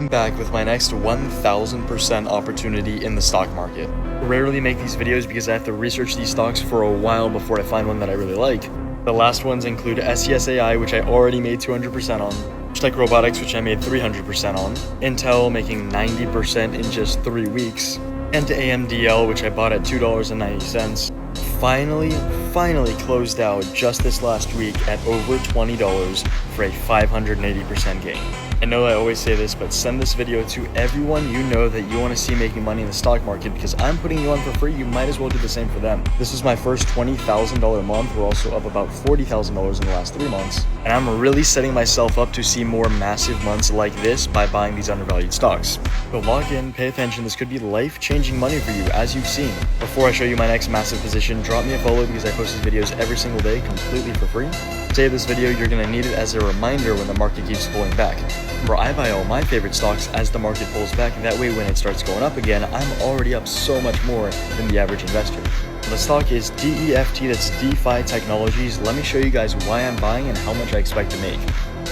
I'm back with my next 1000% opportunity in the stock market. I rarely make these videos because I have to research these stocks for a while before I find one that I really like. The last ones include SESAI, which I already made 200% on, Richtech Robotics, which I made 300% on, Intel making 90% in just 3 weeks, and AMDL, which I bought at $2.90. Finally closed out just this last week at over $20 for a 580% gain. I know I always say this, but send this video to everyone you know that you want to see making money in the stock market, because I'm putting you on for free. You might as well do the same for them. This is my first $20,000 month. We're also up about $40,000 in the last 3 months. And I'm really setting myself up to see more massive months like this by buying these undervalued stocks. So log in, pay attention. This could be life-changing money for you, as you've seen. Before I show you my next massive position, drop me a follow because I post these videos every single day completely for free. Save this video, you're going to need it as a reminder when the market keeps pulling back. Remember, I buy all my favorite stocks as the market pulls back, and that way when it starts going up again, I'm already up so much more than the average investor. The stock is DEFT, that's DeFi Technologies. Let me show you guys why I'm buying and how much I expect to make.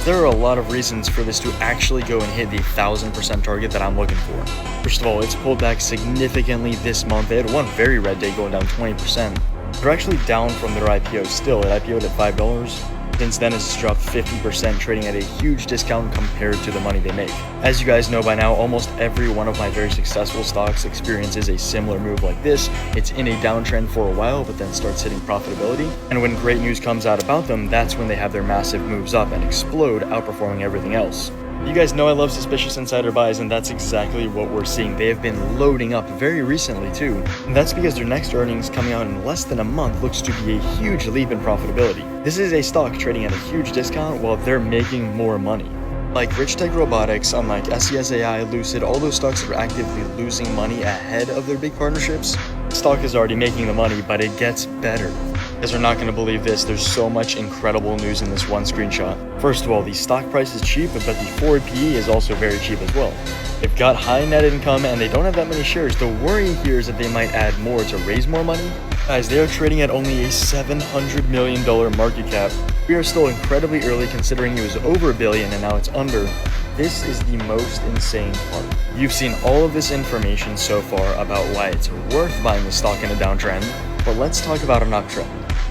There are a lot of reasons for this to actually go and hit the 1000% target that I'm looking for. First of all, it's pulled back significantly this month. They had one very red day going down 20%. They're actually down from their IPO still. It IPO'd at $5. Since then, it's dropped 50%, trading at a huge discount compared to the money they make. As you guys know by now, almost every one of my very successful stocks experiences a similar move like this. It's in a downtrend for a while, but then starts hitting profitability. And when great news comes out about them, that's when they have their massive moves up and explode, outperforming everything else. You guys know I love suspicious insider buys, and that's exactly what we're seeing. They have been loading up very recently too. And that's because their next earnings coming out in less than a month looks to be a huge leap in profitability. This is a stock trading at a huge discount while they're making more money. Like Richtech Robotics, unlike SESAI, Lucid, all those stocks that are actively losing money ahead of their big partnerships, the stock is already making the money, but it gets better. You guys are not going to believe this. There's so much incredible news in this one screenshot. First of all, the stock price is cheap, but the forward PE is also very cheap as well. They've got high net income and they don't have that many shares. The worry here is that they might add more to raise more money. Guys, they are trading at only a $700 million market cap. We are still incredibly early considering it was over $1 billion and now it's under. This is the most insane part. You've seen all of this information so far about why it's worth buying the stock in a downtrend, but let's talk about an uptrend.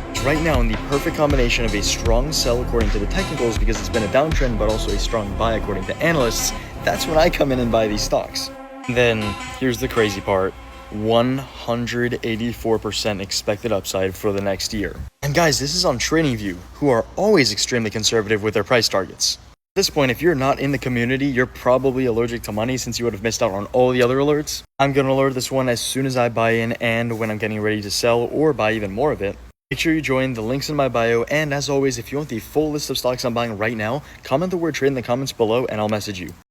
It's right now in the perfect combination of a strong sell according to the technicals because it's been a downtrend, but also a strong buy according to analysts. That's when I come in and buy these stocks. And then here's the crazy part. 184% expected upside for the next year. And guys, this is on TradingView, who are always extremely conservative with their price targets. At this point, if you're not in the community, you're probably allergic to money since you would have missed out on all the other alerts. I'm going to alert this one as soon as I buy in and when I'm getting ready to sell or buy even more of it. Make sure you join, the links in my bio, and as always, if you want the full list of stocks I'm buying right now, comment the word trade in the comments below and I'll message you.